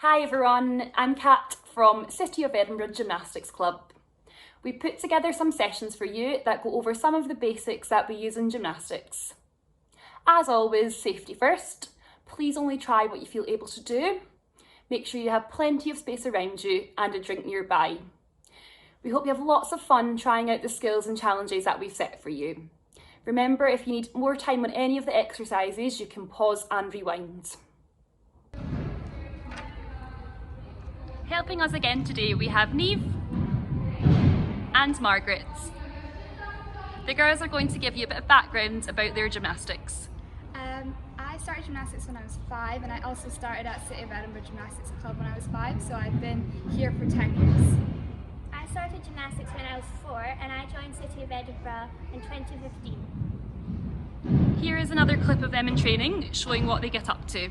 Hi everyone, I'm Kat from City of Edinburgh Gymnastics Club. We put together some sessions for you that go over some of the basics that we use in gymnastics. As always, safety first. Please only try what you feel able to do. Make sure you have plenty of space around you and a drink nearby. We hope you have lots of fun trying out the skills and challenges that we've set for you. Remember, if you need more time on any of the exercises, you can pause and rewind. Helping us again today we have Neve and Margaret. The girls are going to give you a bit of background about their gymnastics. I started gymnastics when I was 5, and I also started at City of Edinburgh Gymnastics Club when I was 5, so I've been here for 10 years. I started gymnastics when I was 4 and I joined City of Edinburgh in 2015. Here is another clip of them in training showing what they get up to.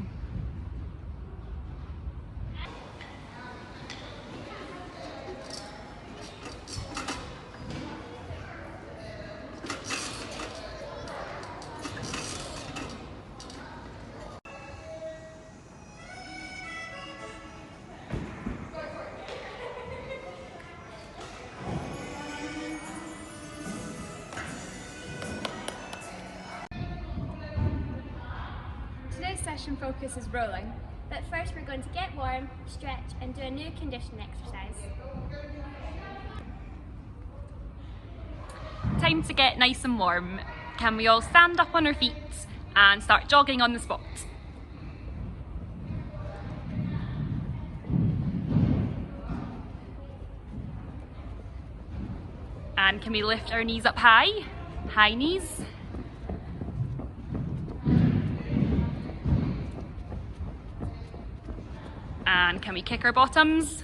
Today's session focus is rolling. But first we're going to get warm, stretch and do a new conditioning exercise. Time to get nice and warm. Can we all stand up on our feet and start jogging on the spot? And can we lift our knees up high? High knees. And can we kick our bottoms?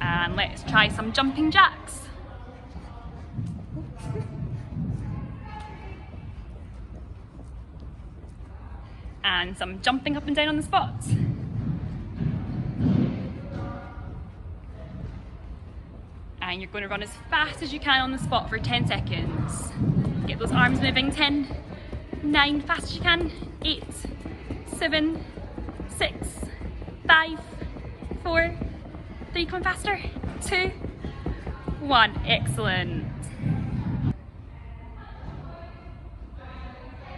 And let's try some jumping jacks. And some jumping up and down on the spot. And you're going to run as fast as you can on the spot for 10 seconds. Get those arms moving. 10, 9, fast as you can. 8, 7, 6, 5, 4, 3, come faster. 2, 1, excellent.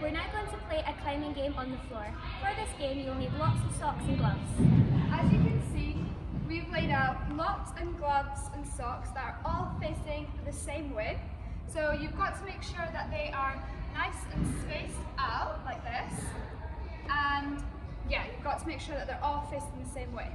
We're now going to play a climbing game on the floor. For this game you'll need lots of socks and gloves. As you can see, we've laid out lots and gloves and socks that are all facing the same way. So you've got to make sure that they are nice and spaced out like this. And yeah, you've got to make sure that they're all facing the same way.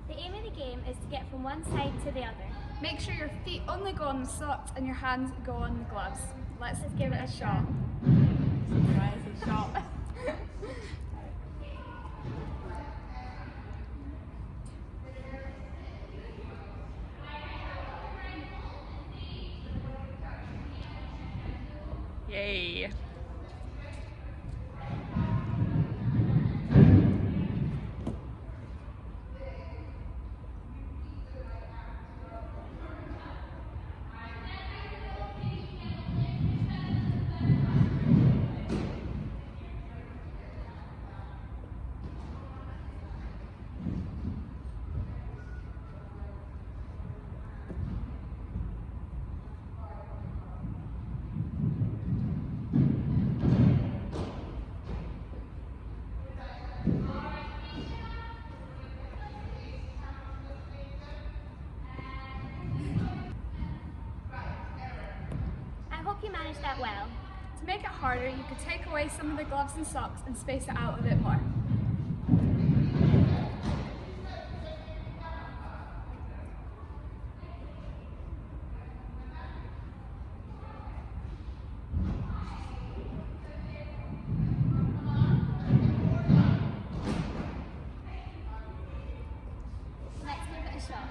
The aim of the game is to get from one side to the other. Make sure your feet only go on the socks and your hands go on the gloves. Let's just give it a shot. Right, it's a shot. Yay. I hope you managed that well. To make it harder, you could take away some of the gloves and socks and space it out a bit more. Let's give it a shot.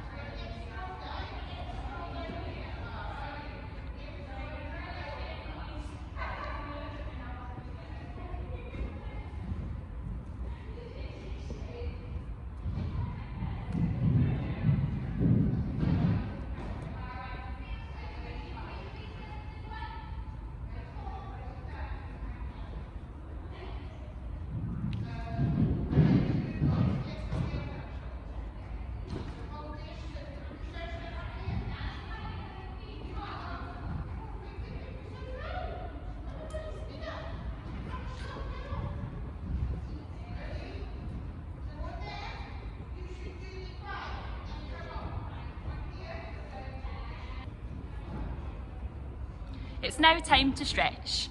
It's now time to stretch.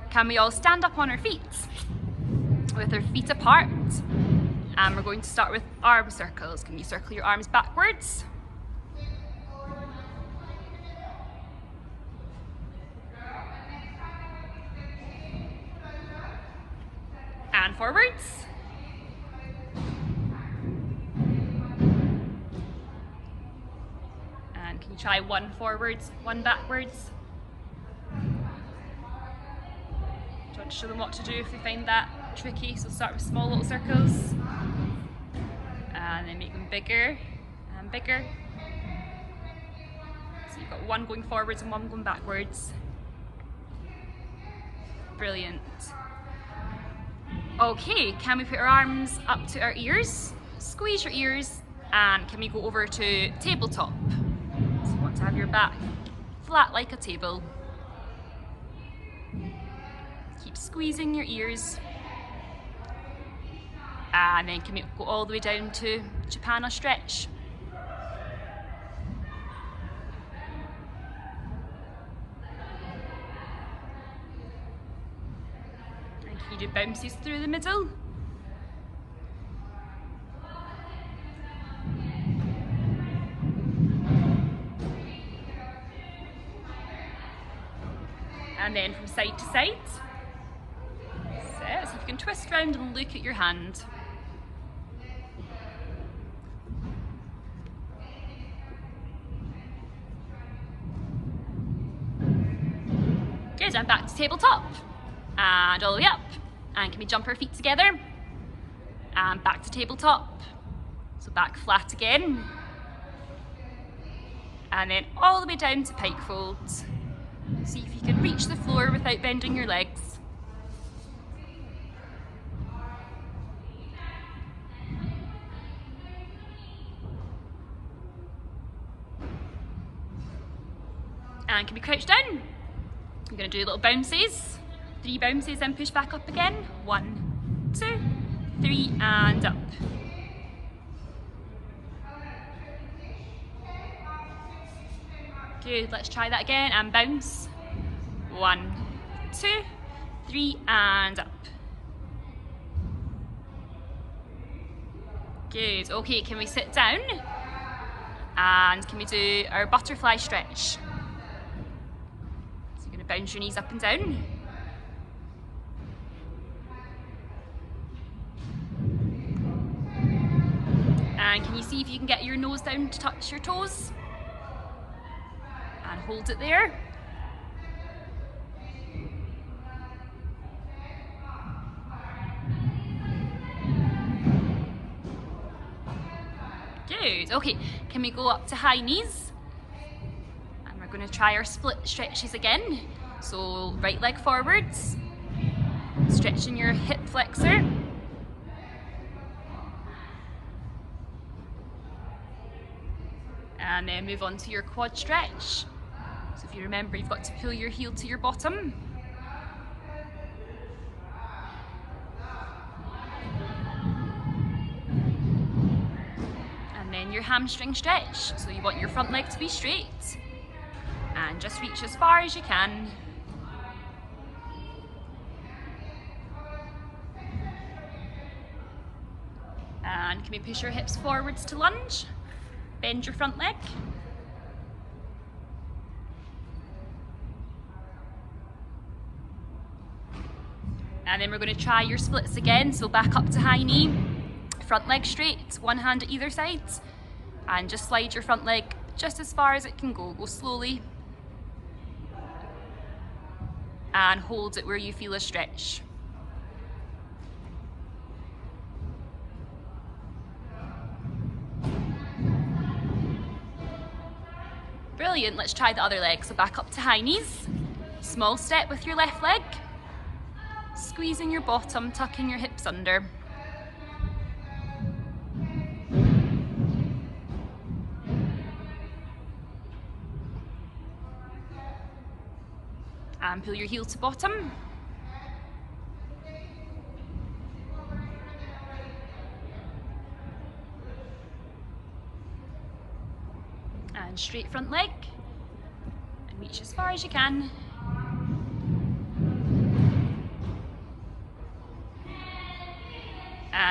Can we all stand up on our feet with our feet apart? And we're going to start with arm circles. Can you circle your arms backwards? And forwards. And can you try one forwards, one backwards? Do you want to show them what to do if they find that tricky? So start with small little circles. And then make them bigger and bigger. So you've got one going forwards and one going backwards. Brilliant. Okay, can we put our arms up to our ears? Squeeze your ears, and can we go over to tabletop? So you want to have your back flat like a table. Keep squeezing your ears. And then can we go all the way down to Japana stretch? And can you do bounces through the middle? And then from side to side. So if you can twist around and look at your hand. Good, and back to tabletop. And all the way up. And can we jump our feet together? And back to tabletop. So back flat again. And then all the way down to pike folds. See if you can reach the floor without bending your legs. And can we crouch down? I'm going to do little bounces. 3 bounces and push back up again. 1, 2, 3 and up. Good, let's try that again and bounce. 1, 2, 3 and up. Good, okay, can we sit down? And can we do our butterfly stretch? So you're going to bounce your knees up and down. And can you see if you can get your nose down to touch your toes? And hold it there. Good, okay, can we go up to high knees? And we're going to try our split stretches again. So right leg forwards, stretching your hip flexor. And then move on to your quad stretch. So if you remember, you've got to pull your heel to your bottom. And then your hamstring stretch. So you want your front leg to be straight. And just reach as far as you can. And can we push your hips forwards to lunge? Bend your front leg. And then we're going to try your splits again. So back up to high knee, front leg straight, one hand at either side. And just slide your front leg just as far as it can go. Go slowly. And hold it where you feel a stretch. Brilliant, let's try the other leg. So back up to high knees, small step with your left leg, squeezing your bottom, tucking your hips under. And pull your heel to bottom. And straight front leg, and reach as far as you can.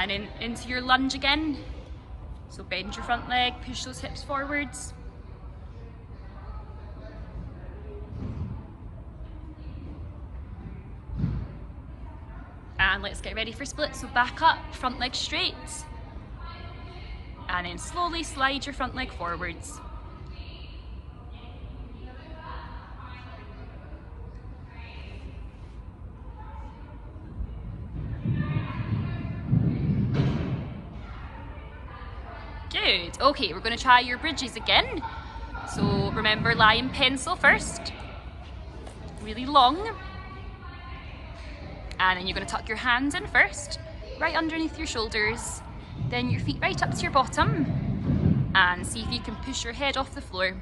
And into your lunge again. So bend your front leg, push those hips forwards. And let's get ready for split. So back up, front leg straight. And then slowly slide your front leg forwards. Good. Okay, we're going to try your bridges again. So remember, lie in pencil first. Really long. And then you're going to tuck your hands in first, right underneath your shoulders. Then your feet right up to your bottom. And see if you can push your head off the floor.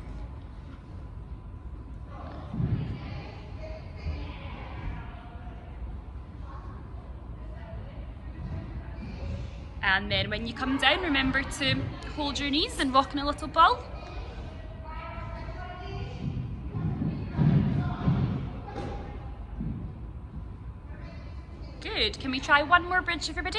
And then when you come down, remember to hold your knees and rock in a little ball. Good. Can we try one more bridge, everybody?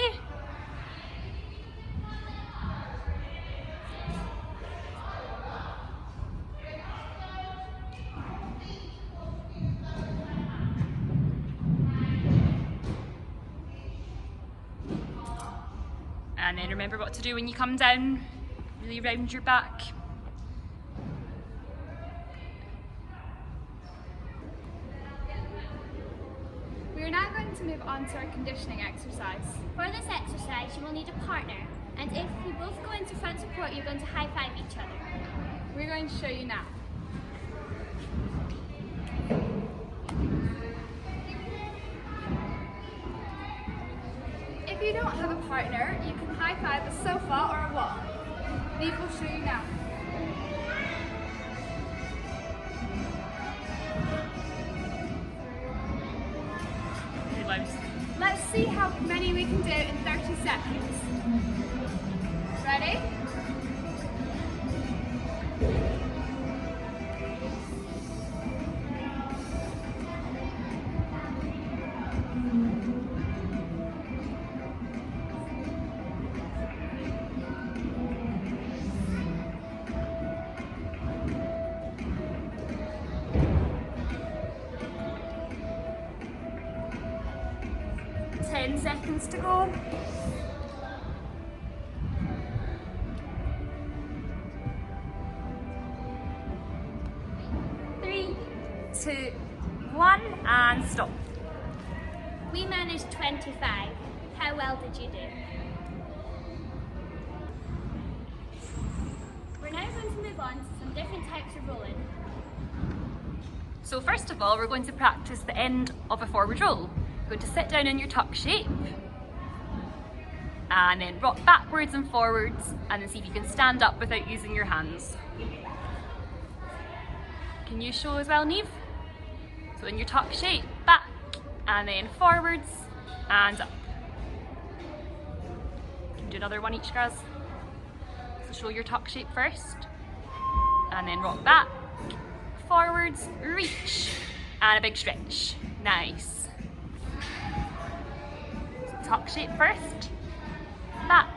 And then remember what to do when you come down. Really round your back. We are now going to move on to our conditioning exercise. For this exercise, you will need a partner, and if you both go into front support, you're going to high five each other. We're going to show you now. If you don't have a partner, you can high five a sofa or a wall. Neve will show you now. Let's see how many we can do in 30 seconds. Ready? Seconds to go. 3, 2, 1, and stop. We managed 25. How well did you do? We're now going to move on to some different types of rolling. So first of all, we're going to practice the end of a forward roll. You're going to sit down in your tuck shape and then rock backwards and forwards, and then see if you can stand up without using your hands. Can you show as well, Neve? So in your tuck shape, back and then forwards and up. Can you do another one each, girls? So show your tuck shape first and then rock back, forwards, reach, and a big stretch. Nice. Tuck shape first, back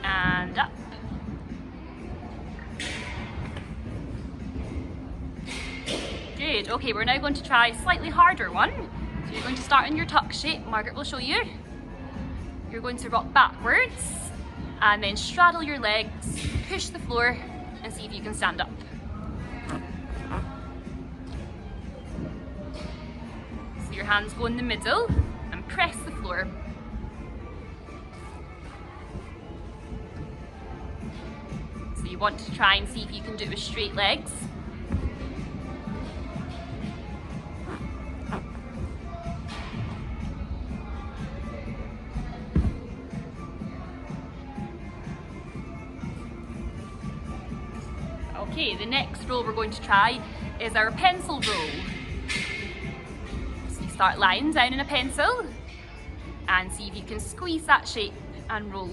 and up. Good. Okay, we're now going to try a slightly harder one. So you're going to start in your tuck shape. Margaret will show you. You're going to rock backwards and then straddle your legs, push the floor, and see if you can stand up. So your hands go in the middle and press the floor. So you want to try and see if you can do it with straight legs. Okay, the next roll we're going to try is our pencil roll. So you start lying down in a pencil and see if you can squeeze that shape and roll.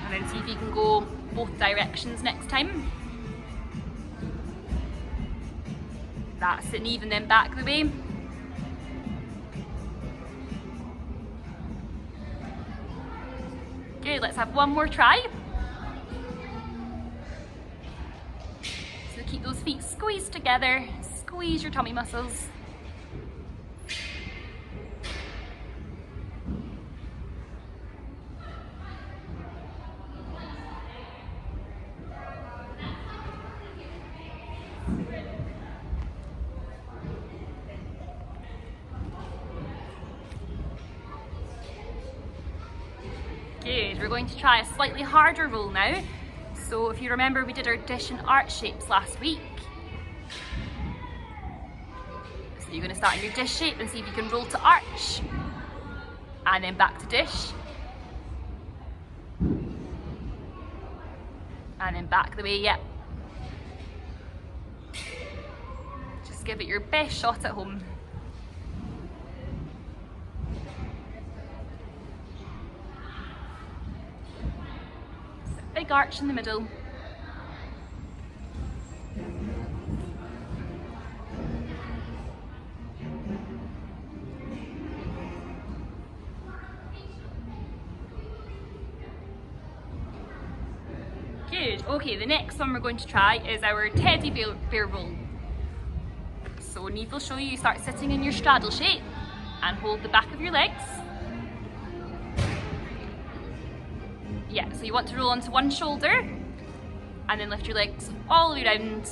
And then see if you can go both directions next time. That's it, and even then back the way. let's have one more try. So keep those feet squeezed together, squeeze your tummy muscles. Good, we're going to try a slightly harder roll now. So if you remember, we did our dish and arch shapes last week. So you're going to start in your dish shape and see if you can roll to arch. And then back to dish. And then back the way, yep. Just give it your best shot at home. Big arch in the middle. Good. Okay, the next one we're going to try is our teddy bear roll. So Neve will show you, start sitting in your straddle shape and hold the back of your legs. Yeah, so you want to roll onto one shoulder and then lift your legs all the way around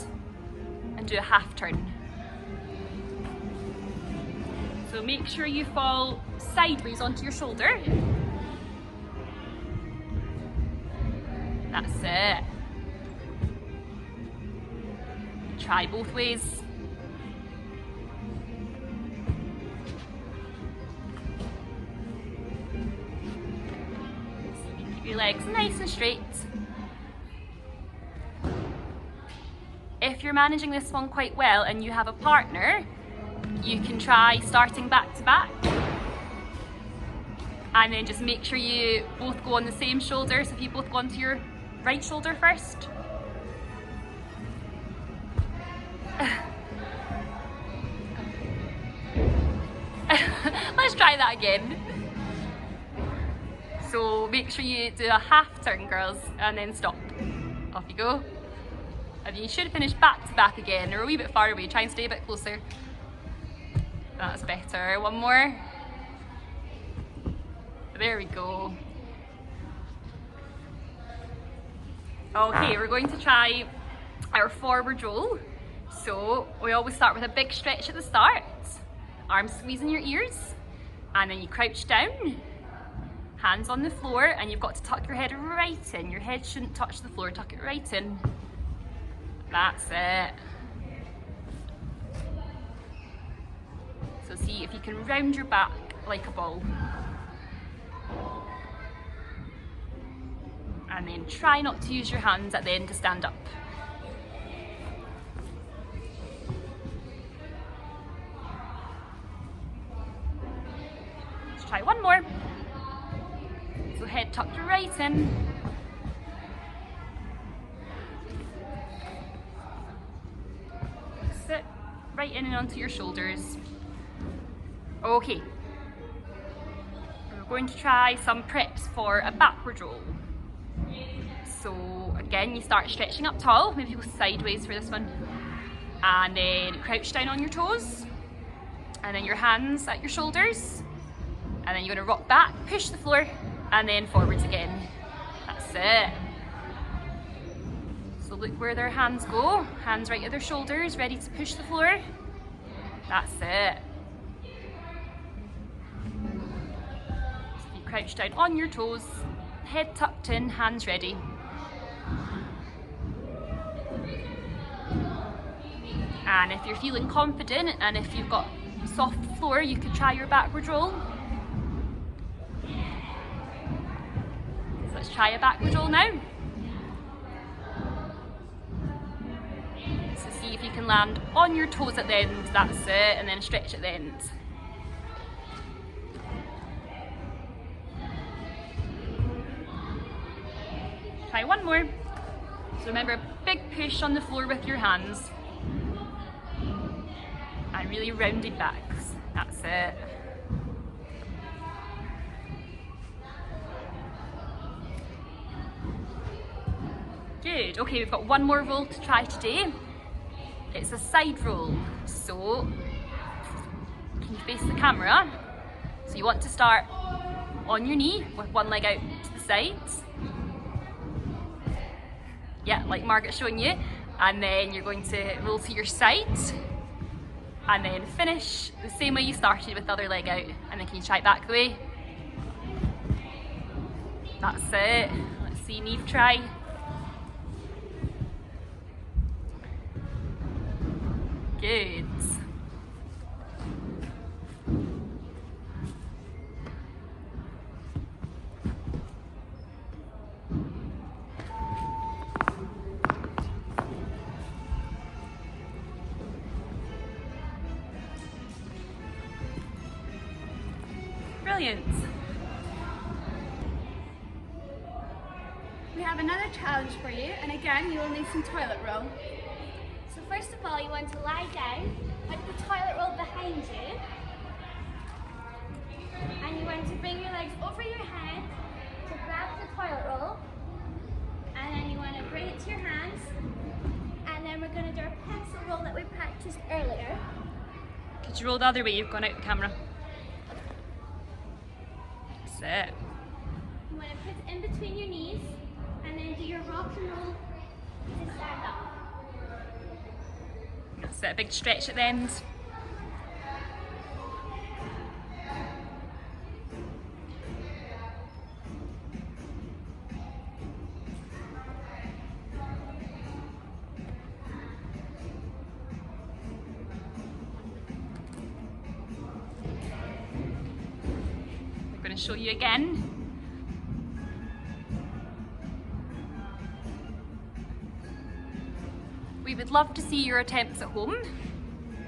and do a half turn. So make sure you fall sideways onto your shoulder. That's it. Try both ways. Your legs nice and straight. If you're managing this one quite well and you have a partner, you can try starting back to back and then just make sure you both go on the same shoulder. So if you both go onto your right shoulder first. Let's try that again. So make sure you do a half turn, girls, and then stop. Off you go. And you should finish back to back again, or a wee bit far away. Try and stay a bit closer. That's better. One more. There we go. Okay, we're going to try our forward roll. So we always start with a big stretch at the start. Arms squeezing your ears. And then you crouch down. Hands on the floor, and you've got to tuck your head right in. Your head shouldn't touch the floor, tuck it right in. That's it. So see if you can round your back like a ball. And then try not to use your hands at the end to stand up. Let's try one more. So head tucked right in. Sit right in and onto your shoulders. Okay. We're going to try some preps for a backward roll. So again, you start stretching up tall, maybe go sideways for this one. And then crouch down on your toes. And then your hands at your shoulders. And then you're going to rock back, push the floor, and then forwards again. That's it. So look where their hands go. Hands right at their shoulders, ready to push the floor. That's it. So you crouch down on your toes, head tucked in, hands ready. And if you're feeling confident and if you've got soft floor, you could try your backward roll. Let's try a backward roll now. So see if you can land on your toes at the end, that's it, and then stretch at the end. Try one more. So remember, big push on the floor with your hands. And really rounded backs, that's it. Good. Okay, we've got one more roll to try today. It's a side roll. So, can you face the camera? So you want to start on your knee with one leg out to the side. Yeah, like Margaret's showing you. And then you're going to roll to your side. And then finish the same way you started with the other leg out. And then can you try it back the way? That's it. Let's see Neve try. Good. Brilliant. We have another challenge for you, and again you will need some toilet roll. So first of all, you want to lie down with the toilet roll behind you. And you want to bring your legs over your head to grab the toilet roll. And then you want to bring it to your hands. And then we're going to do our pencil roll that we practiced earlier. Could you roll the other way? You've gone out the camera. That's it. You want to put it in between your knees and then do your rock and roll to stand up. That's it, a big stretch at the end. We're going to show you again. We would love to see your attempts at home.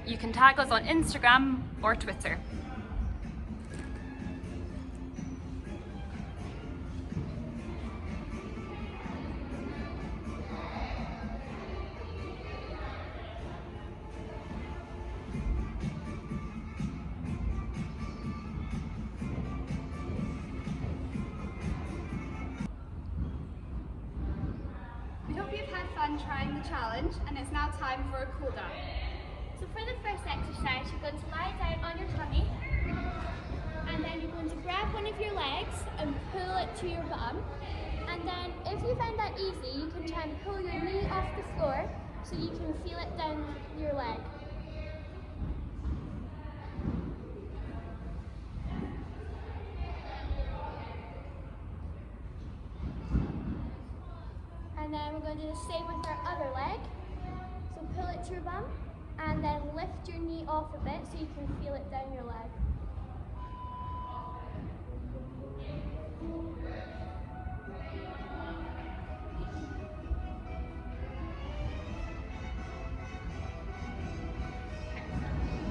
You can tag us on Instagram or Twitter. We hope you've had fun trying the challenge, and it's now time for a cool down. So for the first exercise, you're going to lie down on your tummy. And then you're going to grab one of your legs and pull it to your bum. And then if you find that easy, you can try and pull your knee off the floor so you can feel it down your leg. And then we're going to do the same with our other leg. So pull it to your bum and then lift your knee off a bit so you can feel it down your leg.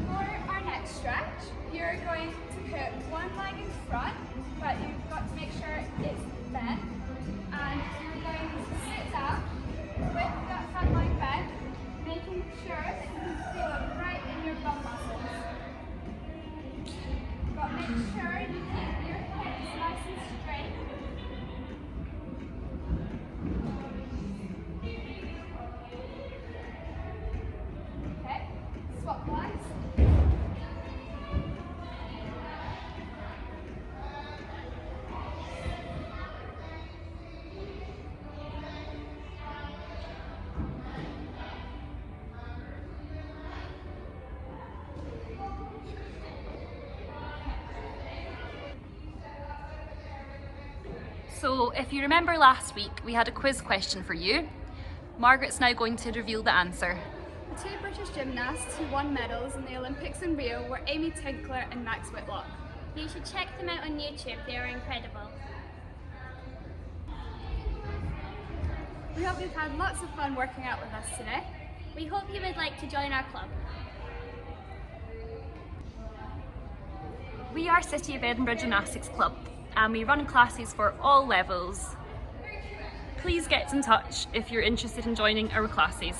For our next stretch, you're going to put one leg in front, but you've got to make sure it's bent. And you're going to sit down with that front leg bent, making sure that you can feel it right in your bum muscles. But make sure you keep your hips nice and straight. Okay, swap legs. So if you remember last week, we had a quiz question for you. Margaret's now going to reveal the answer. The two British gymnasts who won medals in the Olympics in Rio were Tinkler and Max Whitlock. You should check them out on YouTube, they are incredible. We hope you've had lots of fun working out with us today. We hope you would like to join our club. We are City of Edinburgh Gymnastics Club and we run classes for all levels. Please get in touch if you're interested in joining our classes.